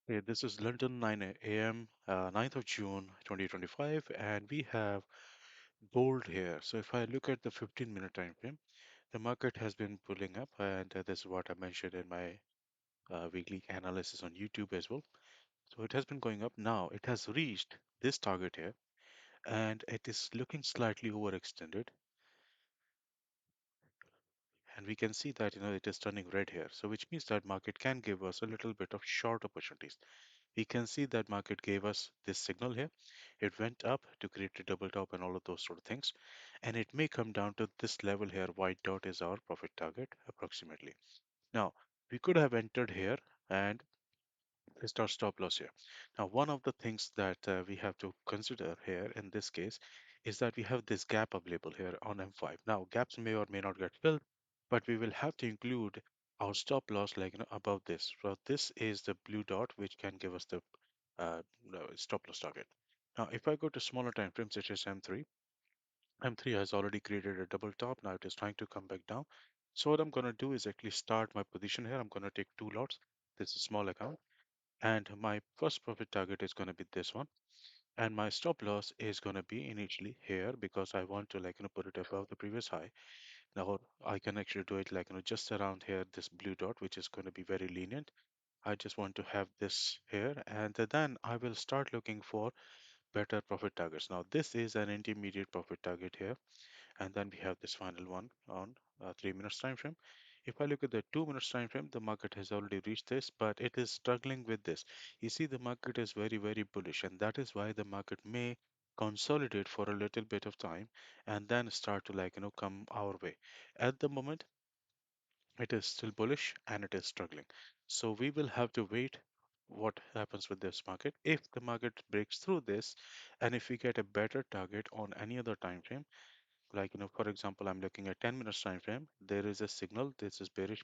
Hey, this is London 9 a.m., 9th of June 2025, and we have gold here. So if I look at the 15-minute time frame, the market has been pulling up, and this is what I mentioned in my weekly analysis on YouTube as well. So it has been going up. Now it has reached this target here, and it is looking slightly overextended, and we can see that it is turning red here. So which means that market can give us a little bit of short opportunities. We can see that market gave us this signal here. It went up to create a double top and all of those sort of things. And it may come down to this level here. White dot is our profit target approximately. Now, we could have entered here and placed our stop loss here. Now, one of the things that we have to consider here in this case is that we have this gap available here on M5. Now, gaps may or may not get filled, but we will have to include our stop loss like above this. So this is the blue dot which can give us the no, stop loss target. Now, if I go to smaller time frames such as M3, M3 has already created a double top. Now it is trying to come back down. So what I'm going to do is actually start my position here. I'm going to take two lots. This is a small account. And my first profit target is going to be this one. And my stop loss is going to be initially here because I want to put it above the previous high. Now I can actually do it just around here, this blue dot, which is going to be very lenient. I just want to have this here, and then I will start looking for better profit targets. Now this is an intermediate profit target here, and then we have this final one on 3 minutes time frame. If I look at the 2 minutes time frame, the market has already reached this, but it is struggling with this. You see, the market is very, very bullish, and that is why the market may consolidate for a little bit of time and then start to come our way. At the moment, it is still bullish and it is struggling. So we will have to wait what happens with this market. If the market breaks through this, and if we get a better target on any other time frame, for example, I'm looking at 10 minutes time frame, there is a signal, this is bearish,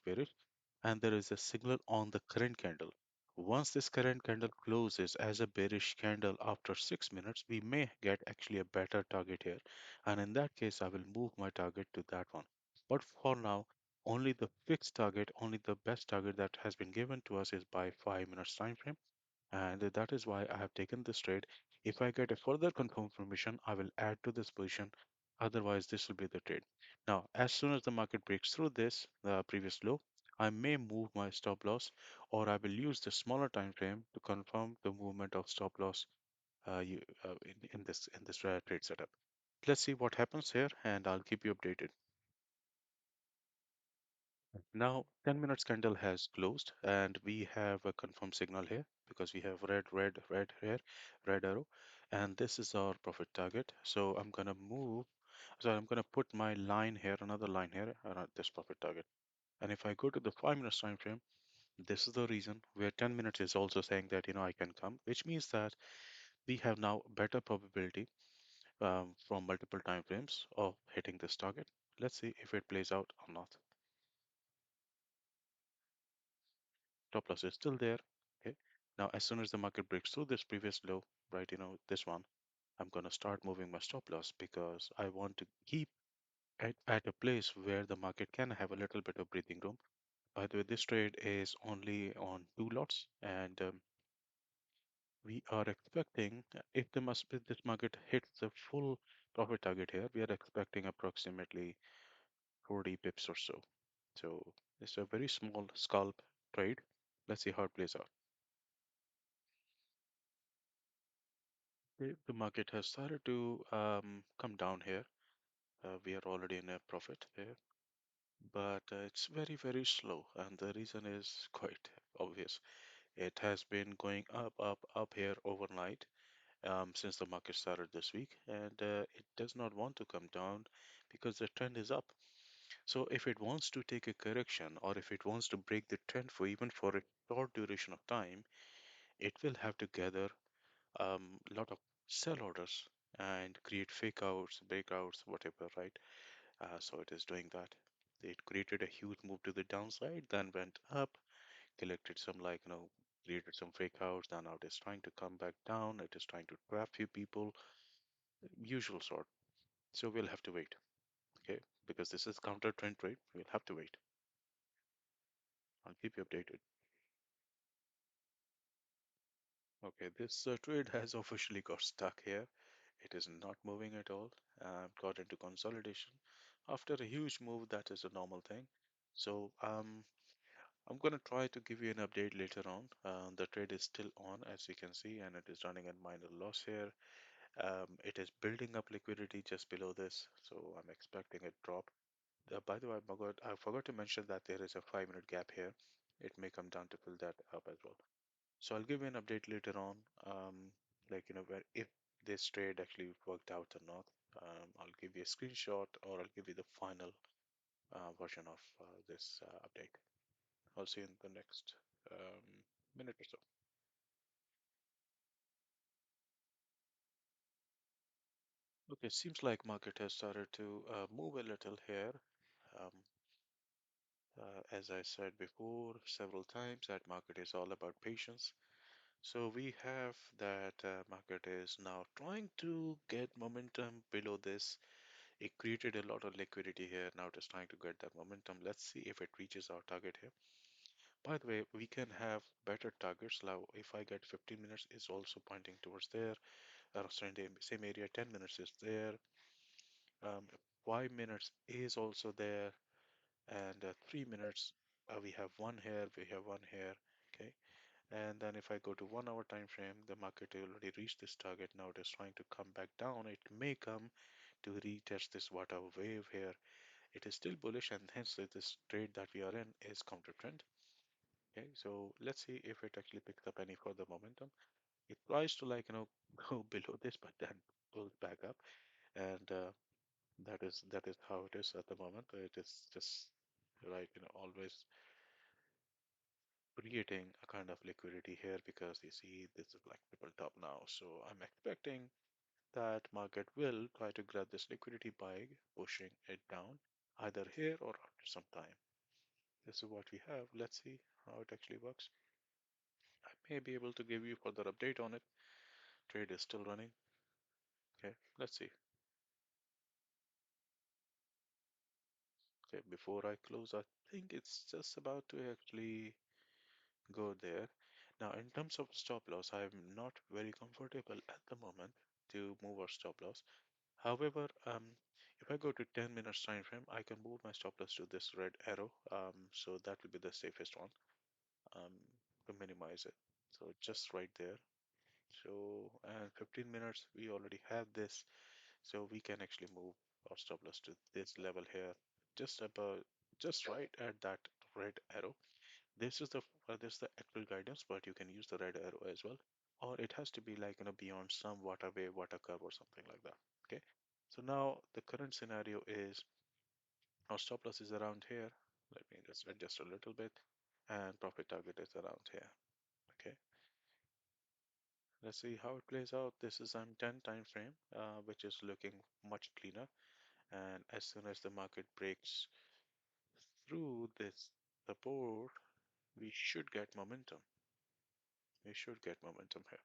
and there is a signal on the current candle. Once this current candle closes as a bearish candle after 6 minutes, we may get actually a better target here. And in that case, I will move my target to that one. But for now, only the fixed target, only the best target that has been given to us is by 5 minutes time frame, and that is why I have taken this trade. If I get a further confirmation, I will add to this position. Otherwise, this will be the trade. Now, as soon as the market breaks through this previous low, I may move my stop loss, or I will use the smaller time frame to confirm the movement of stop loss in this trade setup. Let's see what happens here, and I'll keep you updated. Now, 10 minutes candle has closed, and we have a confirmed signal here because we have red here, red arrow, and this is our profit target. So I'm gonna put my line here, another line here around this profit target. And if I go to the 5 minutes time frame, this is the reason where 10 minutes is also saying that I can come, which means that we have now better probability from multiple time frames of hitting this target. Let's see if it plays out or not. Top loss is still there. Okay. Now, as soon as the market breaks through this previous low, right, this one, I'm going to start moving my stop loss because I want to keep at a place where the market can have a little bit of breathing room. By the way, this trade is only on two lots, and we are expecting if this market hits the full profit target here, we are expecting approximately 40 pips or so. So it's a very small scalp trade. Let's see how it plays out. The market has started to come down here. We are already in a profit here, but it's very, very slow. And the reason is quite obvious. It has been going up here overnight since the market started this week, and it does not want to come down because the trend is up. So if it wants to take a correction or if it wants to break the trend for even for a short duration of time, it will have to gather a lot of sell orders and create fake outs, breakouts, whatever, right? So it is doing that. It created a huge move to the downside, then went up, collected some created some fake outs, then now it is trying to come back down. It is trying to trap few people, usual sort. So we'll have to wait, okay? Because this is counter trend trade. We'll have to wait. I'll keep you updated. Okay, this trade has officially got stuck here. It is not moving at all. Got into consolidation after a huge move. That is a normal thing. So I'm gonna try to give you an update later on. The trade is still on, as you can see, and it is running at minor loss here. It is building up liquidity just below this, so I'm expecting a drop. By the way, I forgot to mention that there is a 5 minute gap here. It may come down to fill that up as well. So I'll give you an update later on, like where if this trade actually worked out or not. I'll give you a screenshot or I'll give you the final version of this update. I'll see you in the next minute or so. Okay, seems like market has started to move a little here. Um, as I said before several times, that market is all about patience. So we have that market is now trying to get momentum below this. It created a lot of liquidity here. Now it is trying to get that momentum. Let's see if it reaches our target here. By the way, we can have better targets. Now, if I get 15 minutes, is also pointing towards there. Same area, 10 minutes is there. 5 minutes is also there, and 3 minutes. We have one here. We have one here. Okay. And then if I go to 1 hour time frame, the market already reached this target. Now it is trying to come back down. It may come to retest this VATA wave here. It is still bullish, and hence this trade that we are in is counter trend. Okay, so let's see if it actually picks up any further momentum. It tries to go below this, but then goes back up, and that is how it is at the moment. It is just like always creating a kind of liquidity here because you see this is like triple top now. So I'm expecting that market will try to grab this liquidity by pushing it down either here or after some time. This is what we have. Let's see how it actually works. I may be able to give you further update on it. Trade is still running. Okay, let's see. Okay, before I close, I think it's just about to actually go there. Now, in terms of stop loss, I'm not very comfortable at the moment to move our stop loss. However, if I go to 10 minutes time frame, I can move my stop loss to this red arrow. So that will be the safest one um, to minimize it. So just right there. So and 15 minutes, we already have this. So we can actually move our stop loss to this level here, just about, just right at that red arrow. This is the actual guidance, but you can use the red arrow as well, or it has to be like beyond some water wave, water curve, or something like that. Okay. So now the current scenario is our stop loss is around here. Let me just adjust a little bit, and profit target is around here. Okay. Let's see how it plays out. This is on 10 time frame, which is looking much cleaner. And as soon as the market breaks through this support, we should get momentum. We should get momentum here.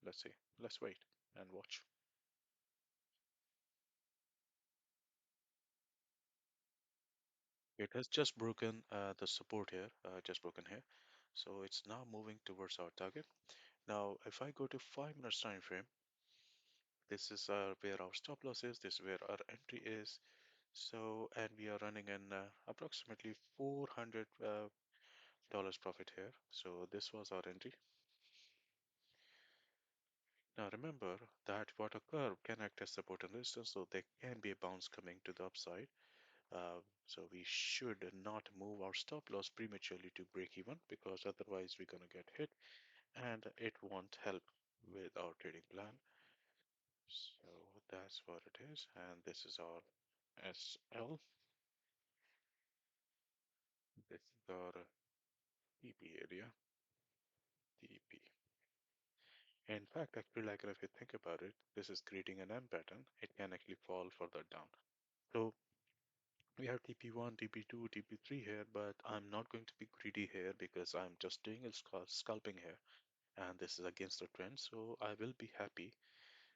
Let's see. Let's wait and watch. It has just broken the support here, just broken here. So it's now moving towards our target. Now, if I go to 5 minutes time frame, this is where our stop loss is. This is where our entry is. So, and we are running in approximately $400 profit here. So this was our entry. Now remember that water curve can act as support and resistance, so there can be a bounce coming to the upside. So we should not move our stop loss prematurely to break even because otherwise we're gonna get hit and it won't help with our trading plan. So that's what it is, and this is our SL. This is our TP area, TP. In fact, actually, like if you think about it, this is creating an M pattern. It can actually fall further down. So we have TP1, TP2, TP3 here, but I'm not going to be greedy here because I'm just doing a scalping here, and this is against the trend. So I will be happy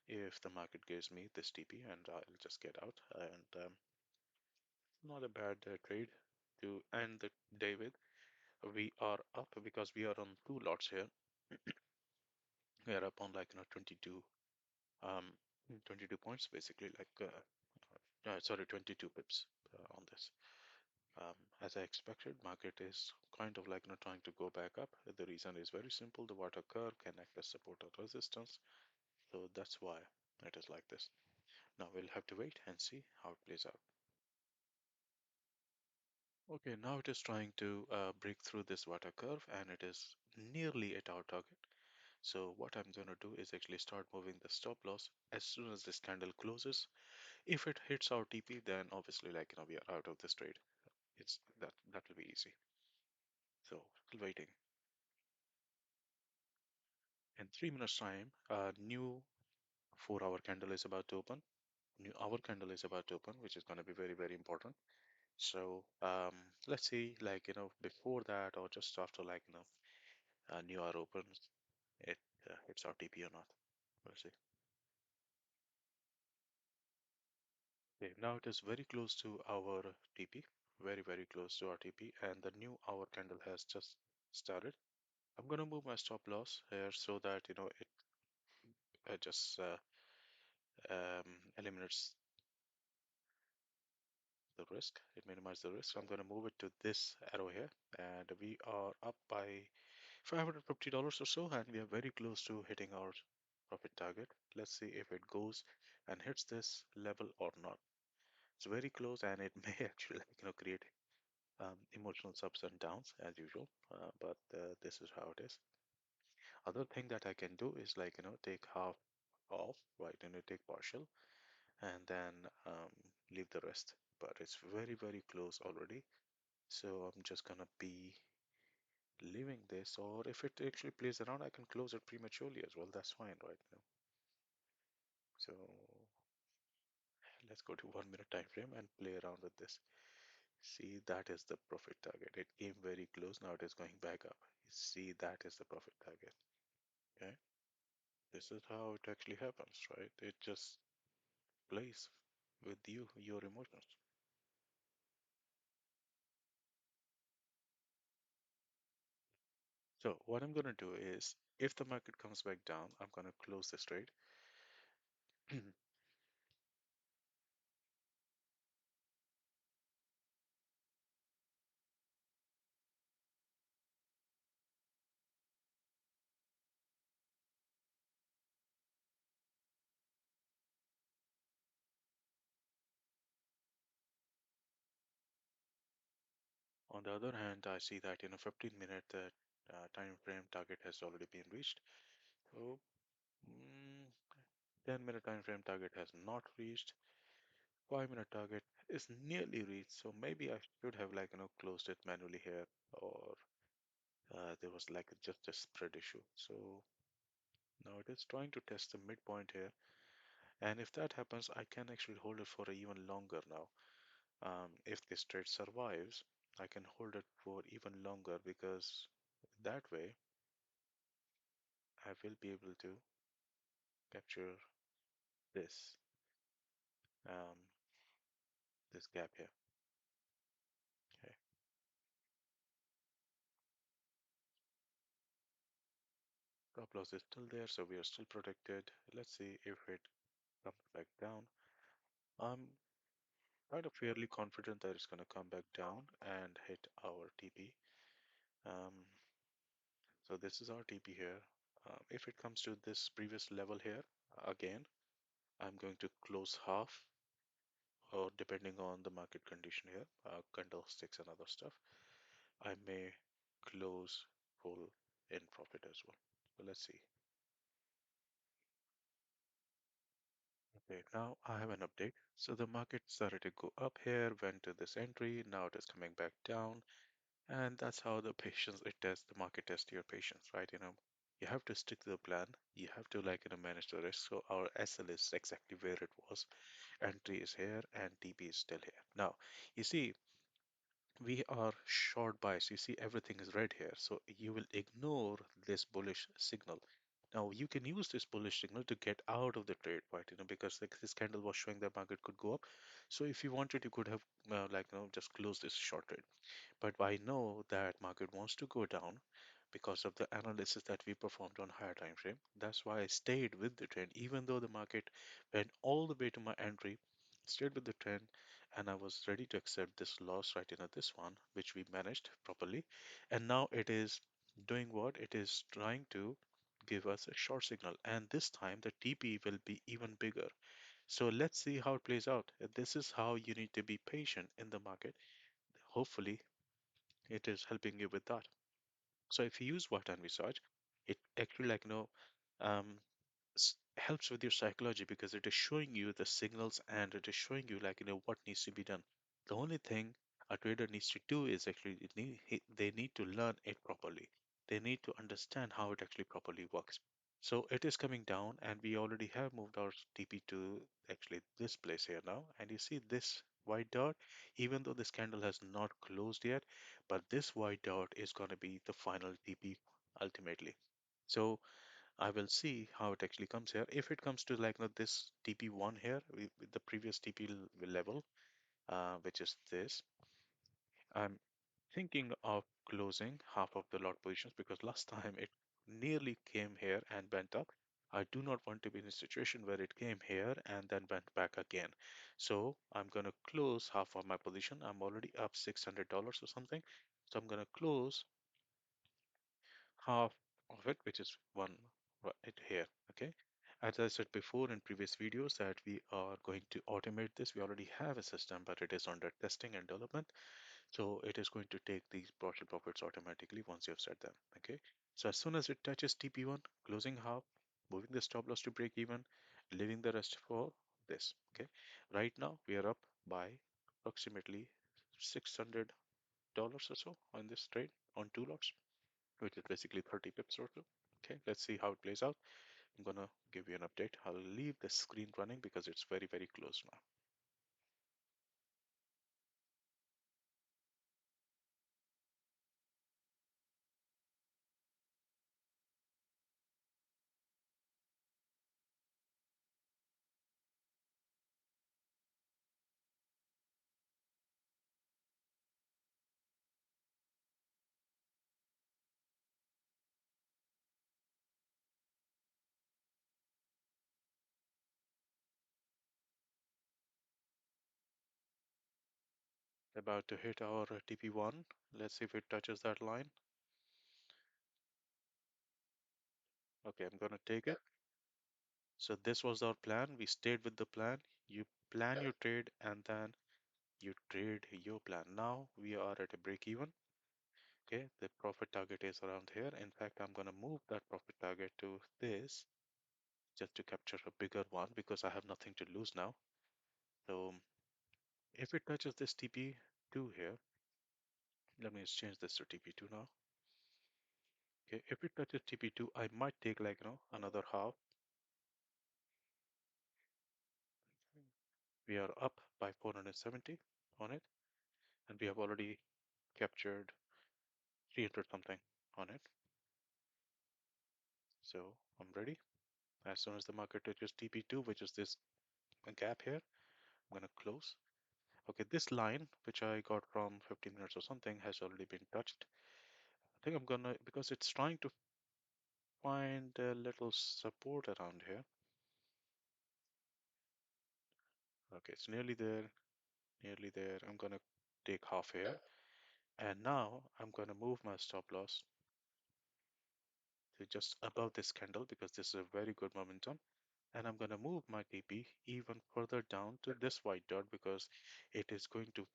if the market gives me this TP, and I'll just get out. And not a bad trade to end the day with. We are up because we are on two lots here. We are up on like 22 um 22 points basically, like sorry, 22 pips on this. As I expected, market is kind of like trying to go back up. The reason is very simple: the water curve can act as support or resistance, so that's why it is like this. Now we'll have to wait and see how it plays out. Okay, now it is trying to break through this water curve, and it is nearly at our target. So what I'm going to do is actually start moving the stop loss as soon as this candle closes. If it hits our TP, then obviously we are out of this trade. It's that will be easy. So still waiting. In 3 minutes time, a new 4 hour candle is about to open. New hour candle is about to open, which is going to be very, very important. So let's see, before that or just after, a new hour opens, it hits our TP or not. We'll see. Okay, now it is very close to our TP, very, very close to our TP, and the new hour candle has just started. I'm going to move my stop loss here so that it just eliminates the risk. It minimizes the risk. So I'm going to move it to this arrow here, and we are up by $550 or so, and we are very close to hitting our profit target. Let's see if it goes and hits this level or not. It's very close, and it may actually create emotional ups and downs as usual. But this is how it is. Other thing that I can do is take half off, right? And take partial, and then leave the rest. But it's very, very close already. So I'm just gonna be leaving this, or if it actually plays around, I can close it prematurely as well. That's fine, right? So let's go to 1 minute time frame and play around with this. See, that is the profit target. It came very close. Now it is going back up. See, that is the profit target. Okay. This is how it actually happens, right? It just plays with you, your emotions. So what I'm gonna do is, if the market comes back down, I'm gonna close this trade. On the other hand, I see that in a 15-minute time frame target has already been reached. So 10-minute time frame target has not reached. 5 minute target is nearly reached. So maybe I should have closed it manually here, or there was just a spread issue. So now it is trying to test the midpoint here. And if that happens, I can actually hold it for even longer now. If this trade survives, I can hold it for even longer because that way I will be able to capture this um, this gap here. Okay, stop loss is still there, so we are still protected. Let's see if it comes back down. I'm kind of fairly confident that it's going to come back down and hit our TP. Um, so this is our TP here. If it comes to this previous level here, again, I'm going to close half, or depending on the market condition here, candlesticks and other stuff, I may close full in profit as well. So let's see. Okay, now I have an update. So the market started to go up here, went to this entry, now it is coming back down. And that's how the patience it tests, the market tests your patience, right? You have to stick to the plan. You have to manage the risk. So our SL is exactly where it was. Entry is here and TP is still here. Now, you see, we are short bias. You see, everything is red here. So you will ignore this bullish signal. Now you can use this bullish signal to get out of the trade, right? Because this candle was showing that market could go up. So if you wanted, you could have just close this short trade. But I know that market wants to go down. because of the analysis that we performed on higher time frame. That's why I stayed with the trend, even though the market went all the way to my entry, stayed with the trend, and I was ready to accept this loss right in at this one, which we managed properly. And now it is doing what? It is trying to give us a short signal, and this time the TP will be even bigger. So let's see how it plays out. This is how you need to be patient in the market. Hopefully, it is helping you with that. So if you use VATA Envisage, it actually um, helps with your psychology because it is showing you the signals and it is showing you what needs to be done. The only thing a trader needs to do is actually they need to learn it properly. They need to understand how it actually properly works. So it is coming down, and we already have moved our TP to actually this place here now. And you see this white dot, even though this candle has not closed yet, but this white dot is going to be the final TP ultimately. So I will see how it actually comes here. If it comes to this TP1 here with the previous TP level, which is this, I'm thinking of closing half of the lot positions because last time it nearly came here and went up. I do not want to be in a situation where it came here and then went back again. So I'm going to close half of my position. I'm already up $600 or something. So I'm going to close half of it, which is one right here. Okay. As I said before in previous videos that we are going to automate this. We already have a system, but it is under testing and development. So it is going to take these partial profits automatically once you have set them. Okay. So as soon as it touches TP1, closing half, moving the stop loss to break even, leaving the rest for this. Okay. Right now we are up by approximately $600 or so on this trade on two lots, which is basically 30 pips or so. Okay, let's see how it plays out. I'm gonna give you an update. I'll leave the screen running because it's very, very close now. About to hit our TP1. Let's see if it touches that line. Okay, I'm gonna take it. So this was our plan. We stayed with the plan. You plan your trade and then you trade your plan. Now we are at a break even. Okay, the profit target is around here. In fact, I'm gonna move that profit target to this just to capture a bigger one because I have nothing to lose now. So if it touches this TP2 here, let me just change this to TP2 now. Okay, if it touches TP2, I might take another half. We are up by 470 on it, and we have already captured 300 something on it. So I'm ready. As soon as the market touches TP2, which is this gap here, I'm gonna close. Okay, this line, which I got from 15 minutes or something, has already been touched. I think I'm gonna, because it's trying to find a little support around here. Okay, it's nearly there, nearly there. I'm gonna take half here. And now I'm gonna move my stop loss to just above this candle because this is a very good momentum. And I'm gonna move my TP even further down to this white dot because it is going to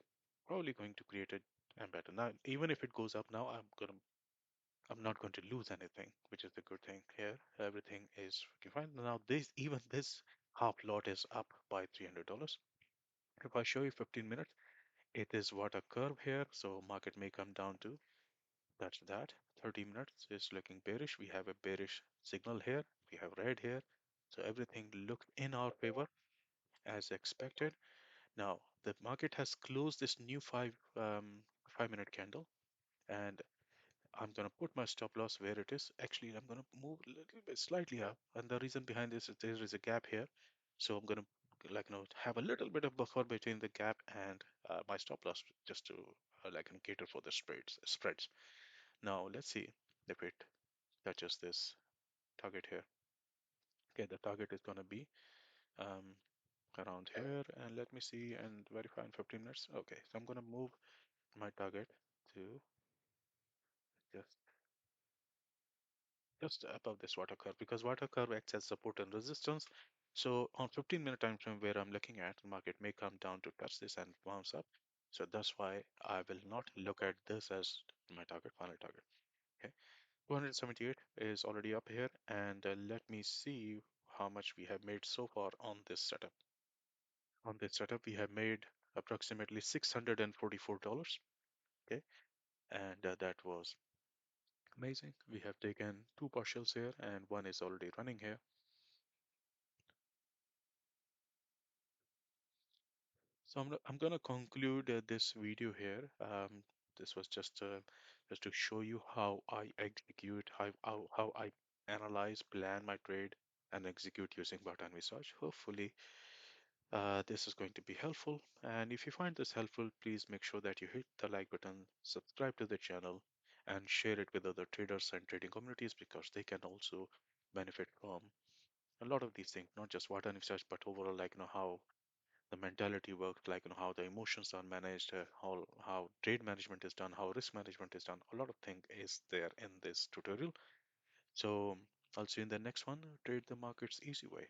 probably going to create a better. Now, even if it goes up now, I'm not going to lose anything, which is the good thing here. Everything is working fine. Now this half lot is up by $300. If I show you 15 minutes, it is what a curve here, so market may come down to that's that. 30 minutes is looking bearish. We have a bearish signal here. We have red here. So everything looked in our favor as expected. Now the market has closed this new 5 minute candle, and I'm gonna put my stop loss where it is. Actually, I'm gonna move a little bit slightly up, and the reason behind this is there is a gap here. So I'm gonna have a little bit of buffer between the gap and my stop loss just to cater for the spreads. Now let's see. if it touches this target here. Okay, the target is going to be um, around here, and let me see and verify in 15 minutes. Okay, so I'm going to move my target to just just above this water curve, because water curve acts as support and resistance. So on 15-minute time frame where I'm looking at, the market may come down to touch this and bounce up. So that's why I will not look at this as my target, final target. Okay, 278 is already up here, and let me see how much we have made so far on this setup. On this setup, we have made approximately $644. Okay, and that was amazing. We have taken two partials here, and one is already running here. So I'm gonna conclude this video here. This was just to show you how I execute, how I analyze, plan my trade, and execute using VATA Envisage. Hopefully, this is going to be helpful. And if you find this helpful, please make sure that you hit the like button, subscribe to the channel, and share it with other traders and trading communities, because they can also benefit from a lot of these things, not just VATA Envisage, but overall, like how the mentality works, like how the emotions are managed, how trade management is done, how risk management is done. A lot of things is there in this tutorial. So I'll see you in the next one. Trade the markets easy way.